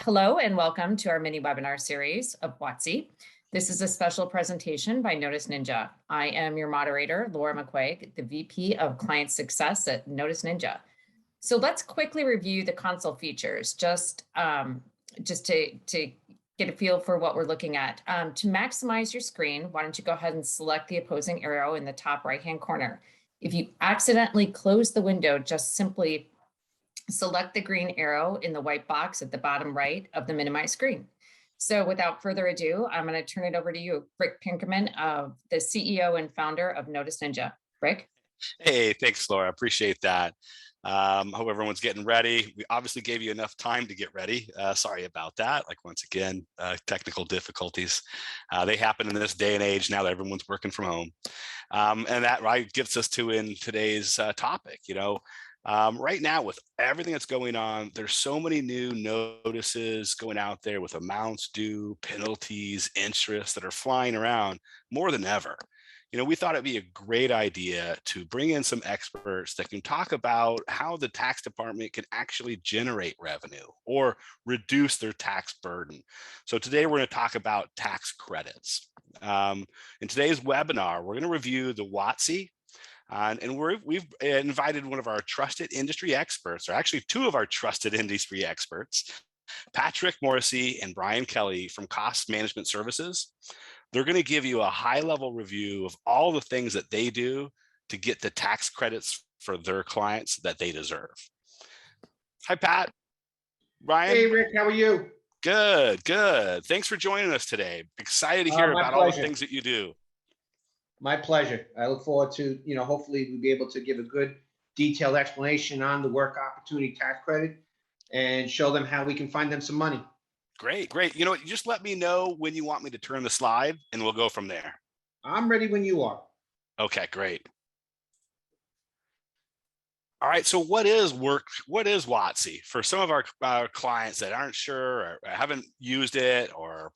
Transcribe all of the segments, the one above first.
Hello and welcome to our mini webinar series of WOTC. This is a special presentation by Notice Ninja. I am your moderator, Laura McQuaig, the VP of Client Success at Notice Ninja. So let's quickly review the console features, just to get a feel for what we're looking at. To maximize your screen, why don't you go ahead and select the opposing arrow in the top right-hand corner. If you accidentally close the window, just simply select the green arrow in the white box at the bottom right of the minimize screen. So without further ado, I'm going to turn it over to you, Rick Pinkerman, the CEO and founder of Notice Ninja. Rick? Hey, thanks, Laura. Appreciate that. Hope everyone's getting ready. We obviously gave you enough time to get ready. Sorry about that. Like, once again, technical difficulties. They happen in this day and age now that everyone's working from home. And that right gets us to in today's topic. Right now, with everything that's going on, there's so many new notices going out there with amounts due, penalties, interest that are flying around more than ever. We thought it'd be a great idea to bring in some experts that can talk about how the tax department can actually generate revenue or reduce their tax burden. So today we're going to talk about tax credits. In today's webinar, we're going to review the WOTC. And we've invited one of our trusted industry experts, or actually two of our trusted industry experts, Patrick Morrissey and Brian Kelly from Cost Management Services. They're going to give you a high-level review of all the things that they do to get the tax credits for their clients that they deserve. Hi, Pat. Brian. Hey, Rick. How are you? Good, good. Thanks for joining us today. Excited to hear about all the things that you do. My pleasure. I look forward to, hopefully we'll be able to give a good detailed explanation on the work opportunity tax credit and show them how we can find them some money. Great, great. You just let me know when you want me to turn the slide and we'll go from there. I'm ready when you are. Okay, great. All right, so what is WOTC? For some of our clients that aren't sure or haven't used it or,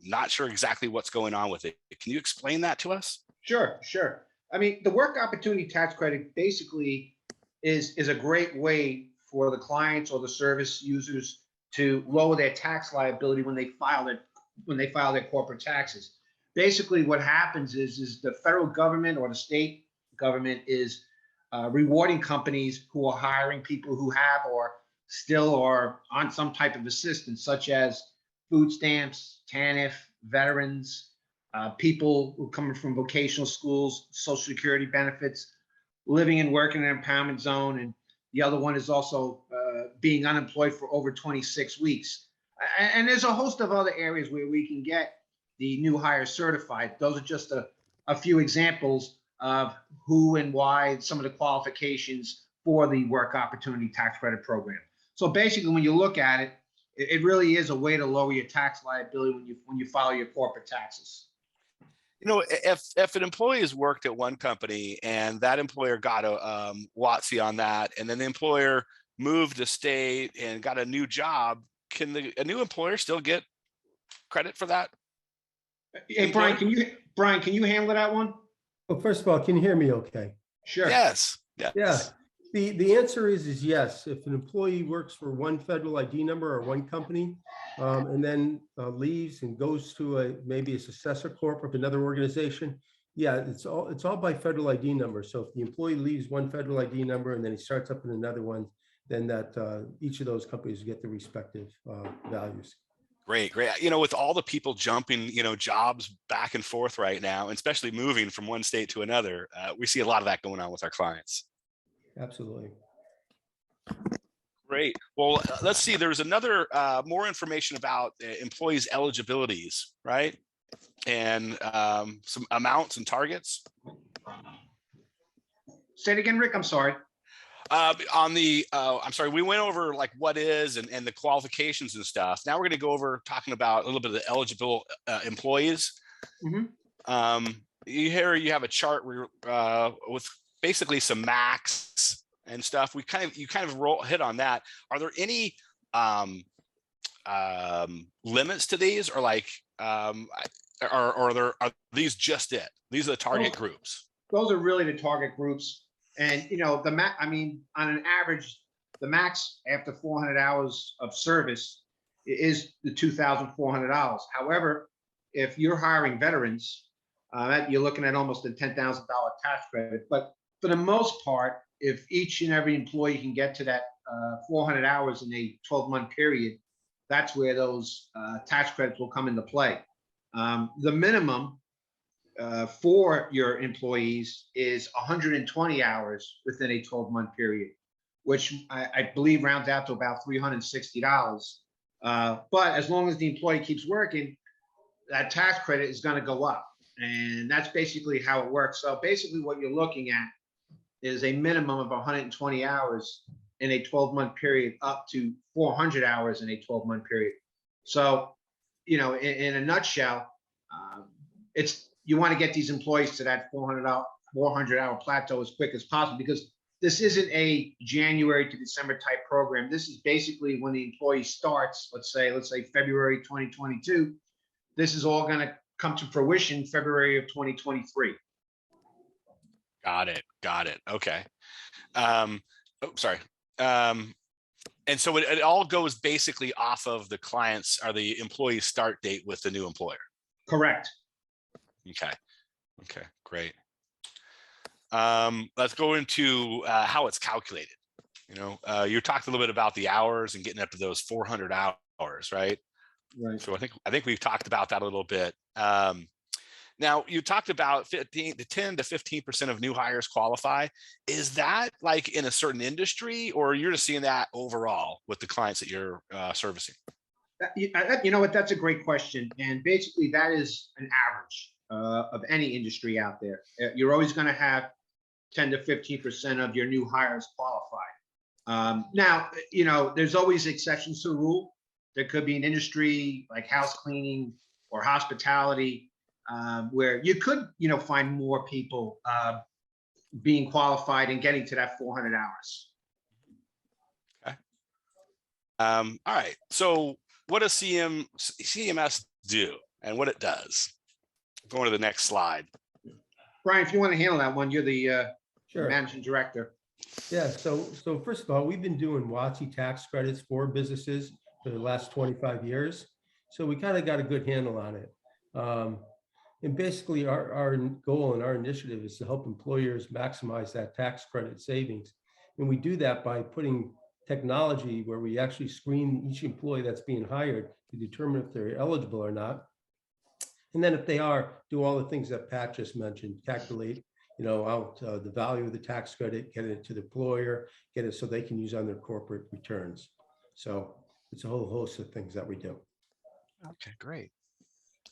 not sure exactly what's going on with it, can you explain that to us? Sure. I mean, the work opportunity tax credit basically is a great way for the clients or the service users to lower their tax liability when they file their corporate taxes. Basically, what happens is the federal government or the state government is rewarding companies who are hiring people who have or still are on some type of assistance, such as food stamps, TANF, veterans, people who come from vocational schools, Social Security benefits, living and working in an empowerment zone, and the other one is also being unemployed for over 26 weeks. And there's a host of other areas where we can get the new hire certified. Those are just a few examples of who and why, some of the qualifications for the work opportunity tax credit program. So basically, when you look at it, it really is a way to lower your tax liability when you file your corporate taxes. If an employee has worked at one company and that employer got a WOTC on that, and then the employer moved to state and got a new job, can a new employer still get credit for that? Hey, Brian, can you handle that one? Well, first of all, can you hear me okay? Sure. Yes. Yeah. The answer is yes. If an employee works for one federal ID number or one company, and then leaves and goes to maybe a successor corp of another organization, yeah, it's all by federal ID number. So if the employee leaves one federal ID number and then he starts up in another one, then that each of those companies get the respective values. Great. With all the people jumping, jobs back and forth right now, and especially moving from one state to another, we see a lot of that going on with our clients. Absolutely. Great. Well, let's see. There's another more information about employees' eligibilities, right? And some amounts and targets. Say it again, Rick. I'm sorry. I'm sorry, we went over like what is and the qualifications and stuff. Now we're going to go over talking about a little bit of the eligible employees. Mm-hmm. Here you have a chart with basically some max and stuff. You kind of hit on that. Are there any limits to these, or like are these just it? These are the target groups. Those are really the target groups. And, on an average, the max after 400 hours of service is the $2,400. However, if you're hiring veterans, you're looking at almost a $10,000 tax credit. But for the most part, if each and every employee can get to that 400 hours in a 12-month period, that's where those tax credits will come into play. The minimum for your employees is 120 hours within a 12-month period, which I believe rounds out to about $360. But as long as the employee keeps working, that tax credit is going to go up. And that's basically how it works. So basically what you're looking at is a minimum of 120 hours in a 12-month period up to 400 hours in a 12-month period. So, you know, in a nutshell, you want to get these employees to that 400-hour plateau as quick as possible, because this isn't a January to December type program. This is basically when the employee starts, let's say February 2022, this is all going to come to fruition February of 2023. Got it. Okay. Sorry. And so it all goes basically off of the client's or the employee's start date with the new employer. Correct. Okay, great. Let's go into how it's calculated. You know, you talked a little bit about the hours and getting up to those 400 hours, right? Right. So I think we've talked about that a little bit. Now you talked about 10 to 15% of new hires qualify. Is that like in a certain industry, or you're just seeing that overall with the clients that you're servicing? You know what? That's a great question. And basically that is an average of any industry out there. You're always going to have 10 to 15% of your new hires qualify. Now, you know, there's always exceptions to the rule. There could be an industry like house cleaning or hospitality where you could, you know, find more people being qualified and getting to that 400 hours. Okay. All right. So what does CMS do and what it does? Going to the next slide. Brian, if you want to handle that one, you're the Sure. managing director. Yeah, so first of all, we've been doing WOTC tax credits for businesses for the last 25 years. So we kind of got a good handle on it. And basically our goal and our initiative is to help employers maximize that tax credit savings. And we do that by putting technology where we actually screen each employee that's being hired to determine if they're eligible or not. And then if they are, do all the things that Pat just mentioned, calculate, you know, out the value of the tax credit, get it to the employer, get it so they can use on their corporate returns. So it's a whole host of things that we do. Okay, great.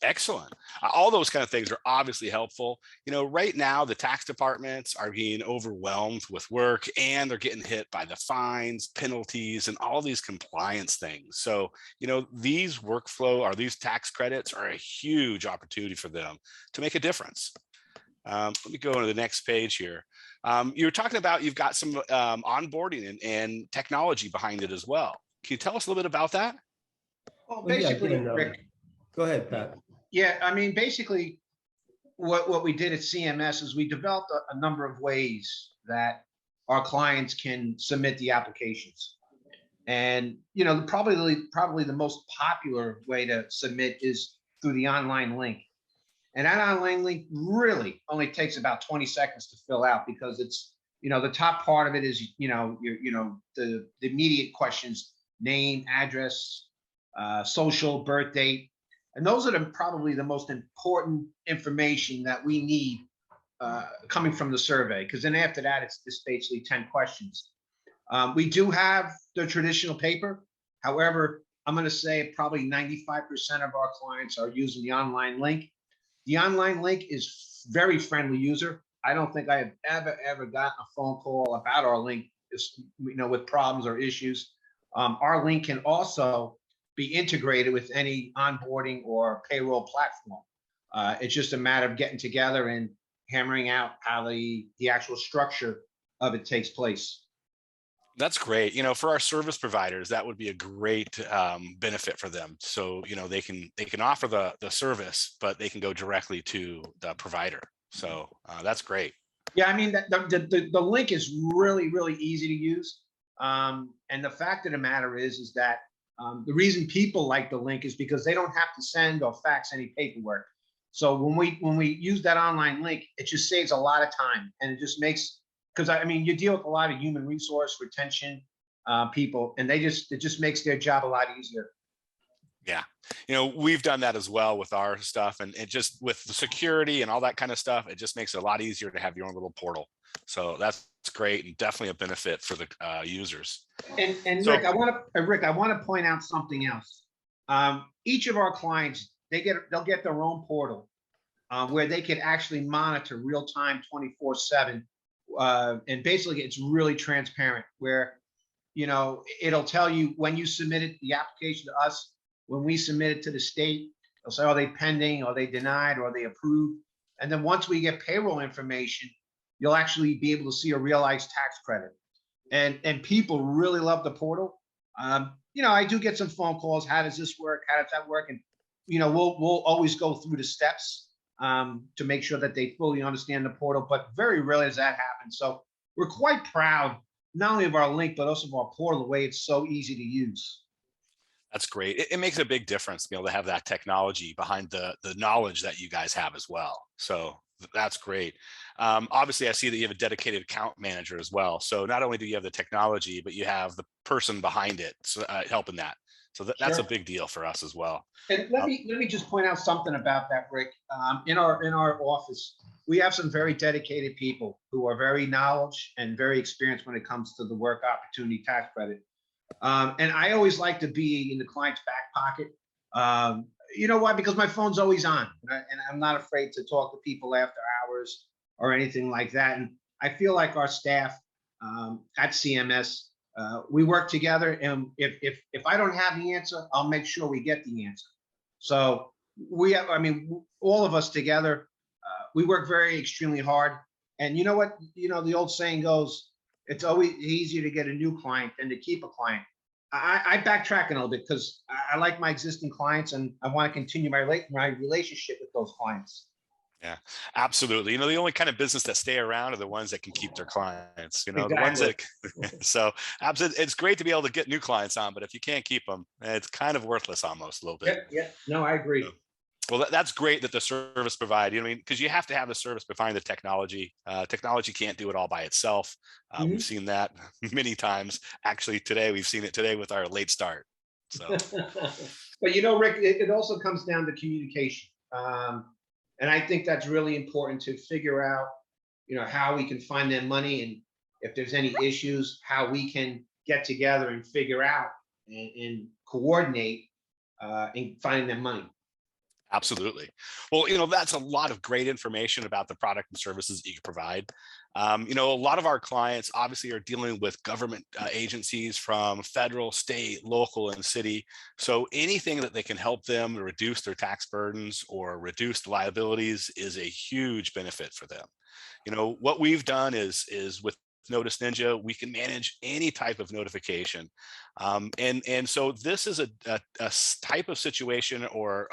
Excellent. All those kind of things are obviously helpful. You know, right now the tax departments are being overwhelmed with work and they're getting hit by the fines, penalties, and all these compliance things. So, you know, these workflow or these tax credits are a huge opportunity for them to make a difference. Let me go to the next page here. You were talking about you've got some onboarding and technology behind it as well. Can you tell us a little bit about that? Well, basically, yeah, Rick. Go ahead, Pat. Yeah, I mean, basically, what we did at CMS is we developed a number of ways that our clients can submit the applications. And, you know, probably the most popular way to submit is through the online link. And that online link really only takes about 20 seconds to fill out, because it's, you know, the top part of it is, you know, the immediate questions: name, address, social, birth date. And those are probably the most important information that we need coming from the survey, because then after that, it's just basically 10 questions. We do have the traditional paper. However, I'm going to say probably 95% of our clients are using the online link. The online link is very friendly user. I don't think I have ever gotten a phone call about our link, you know, with problems or issues. Our link can also be integrated with any onboarding or payroll platform. It's just a matter of getting together and hammering out how the actual structure of it takes place. That's great. You know, for our service providers, that would be a great benefit for them. So, you know, they can offer the service, but they can go directly to the provider. So that's great. Yeah, I mean, the link is really, really easy to use. And the fact of the matter is that The reason people like the link is because they don't have to send or fax any paperwork. So when we use that online link, it just saves a lot of time, and it just makes, because I mean, you deal with a lot of human resource retention people, and it just makes their job a lot easier. Yeah, we've done that as well with our stuff, and it just, with the security and all that kind of stuff, it just makes it a lot easier to have your own little portal. So that's great, and definitely a benefit for the users. And So, Rick, I want to point out something else. Each of our clients, they'll get their own portal where they can actually monitor real time 24/7, and basically it's really transparent. Where it'll tell you when you submitted the application to us, when we submit it to the state, they'll say, are they pending, are they denied, or are they approved? And then once we get payroll information, you'll actually be able to see a realized tax credit. And people really love the portal. I do get some phone calls. How does this work? How does that work? And we'll always go through the steps to make sure that they fully understand the portal. But very rarely does that happen. So we're quite proud not only of our link, but also of our portal, the way it's so easy to use. that's great. It makes a big difference to be able to have that technology behind the knowledge that you guys have as well. So that's great. Obviously, I see that you have a dedicated account manager as well. So not only do you have the technology, but you have the person behind it, so, helping that. So that's Sure. a big deal for us as well. And let me just point out something about that, Rick. In our office, we have some very dedicated people who are very knowledgeable and very experienced when it comes to the work opportunity tax credit. And I always like to be in the client's back pocket. You know why? Because my phone's always on, and I'm not afraid to talk to people after hours or anything like that. And I feel like our staff at CMS, we work together, and if I don't have the answer, I'll make sure we get the answer. So all of us together, we work very extremely hard. And you know what? The old saying goes, it's always easier to get a new client than to keep a client. I backtrack a little bit because I like my existing clients, and I want to continue my relationship with those clients. Yeah, absolutely. The only kind of business that stay around are the ones that can keep their clients, Exactly. the ones that, so absolutely, it's great to be able to get new clients on, but if you can't keep them, it's kind of worthless almost a little bit. Yeah. No, I agree. So, well, that's great that the service provider, because you have to have the service behind the technology. Technology can't do it all by itself. We've seen that many times. Actually, we've seen it today with our late start. So, but Rick, it also comes down to communication. And I think that's really important to figure out, how we can find them money, and if there's any issues, how we can get together and figure out and coordinate in finding them money. Absolutely. Well, that's a lot of great information about the product and services that you can provide. A lot of our clients obviously are dealing with government agencies from federal, state, local, and city. So anything that they can help them to reduce their tax burdens or reduce the liabilities is a huge benefit for them. What we've done is with Notice Ninja, we can manage any type of notification. And so this is a type of situation or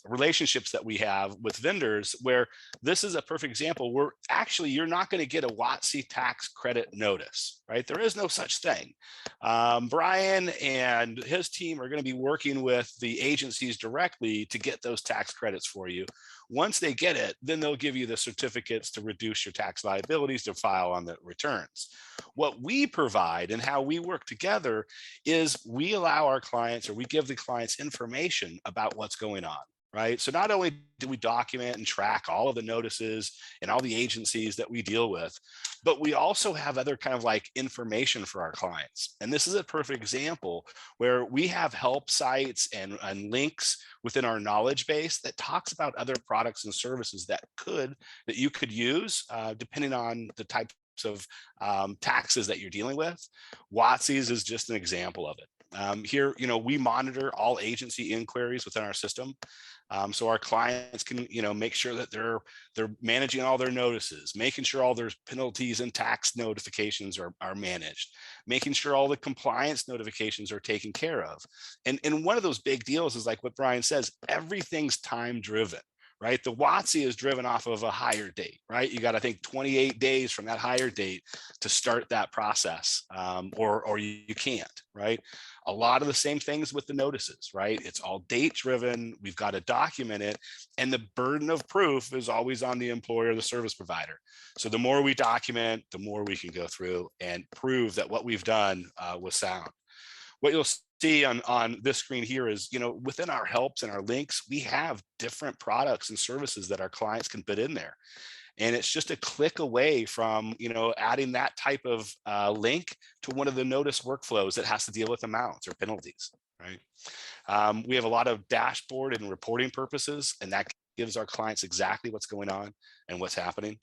relationships that we have with vendors where this is a perfect example where actually you're not going to get a WOTC tax credit notice, right? There is no such thing. Brian and his team are going to be working with the agencies directly to get those tax credits for you. Once they get it, then they'll give you the certificates to reduce your tax liabilities to file on the returns. What we provide and how we work together is we allow our clients, or we give the clients information about what's going on. Right. So not only do we document and track all of the notices and all the agencies that we deal with, but we also have other kind of like information for our clients. And this is a perfect example where we have help sites and links within our knowledge base that talks about other products and services that you could use depending on the types of taxes that you're dealing with. WOTCs is just an example of it. Here, we monitor all agency inquiries within our system. So our clients can, make sure that they're managing all their notices, making sure all their penalties and tax notifications are managed, making sure all the compliance notifications are taken care of. And one of those big deals is like what Brian says, everything's time driven. right? The WOTC is driven off of a hire date, right? You got, I think, 28 days from that hire date to start that process, or you can't, right? A lot of the same things with the notices, right? It's all date driven. We've got to document it. And the burden of proof is always on the employer, the service provider. So the more we document, the more we can go through and prove that what we've done was sound. What you'll see on this screen here is, within our helps and our links, we have different products and services that our clients can put in there. And it's just a click away from, adding that type of link to one of the notice workflows that has to deal with amounts or penalties, right? We have a lot of dashboard and reporting purposes, and that gives our clients exactly what's going on and what's happening.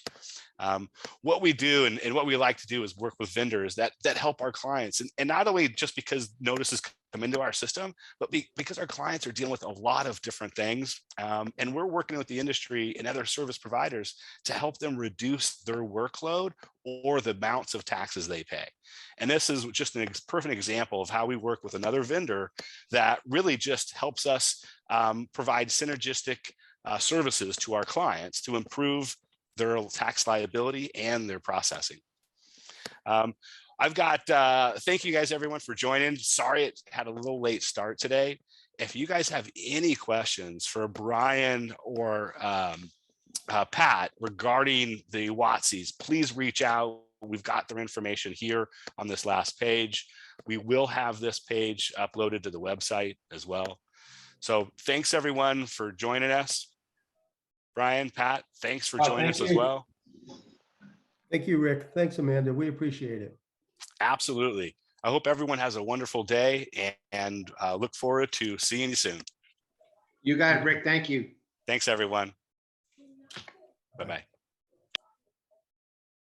What we do and what we like to do is work with vendors that help our clients, and not only just because notices come into our system, but because our clients are dealing with a lot of different things, and we're working with the industry and other service providers to help them reduce their workload or the amounts of taxes they pay. And this is just a perfect example of how we work with another vendor that really just helps us provide synergistic services to our clients to improve their tax liability and their processing. I've got, thank you guys, everyone, for joining. Sorry it had a little late start today. If you guys have any questions for Brian or Pat regarding the WOTCs, please reach out. We've got their information here on this last page. We will have this page uploaded to the website as well. So thanks, everyone, for joining us. Brian, Pat, thanks for joining us as well. Thank you, Rick. Thanks, Amanda. We appreciate it. Absolutely. I hope everyone has a wonderful day, and look forward to seeing you soon. You got it, Rick. Thank you. Thanks, everyone. Bye-bye.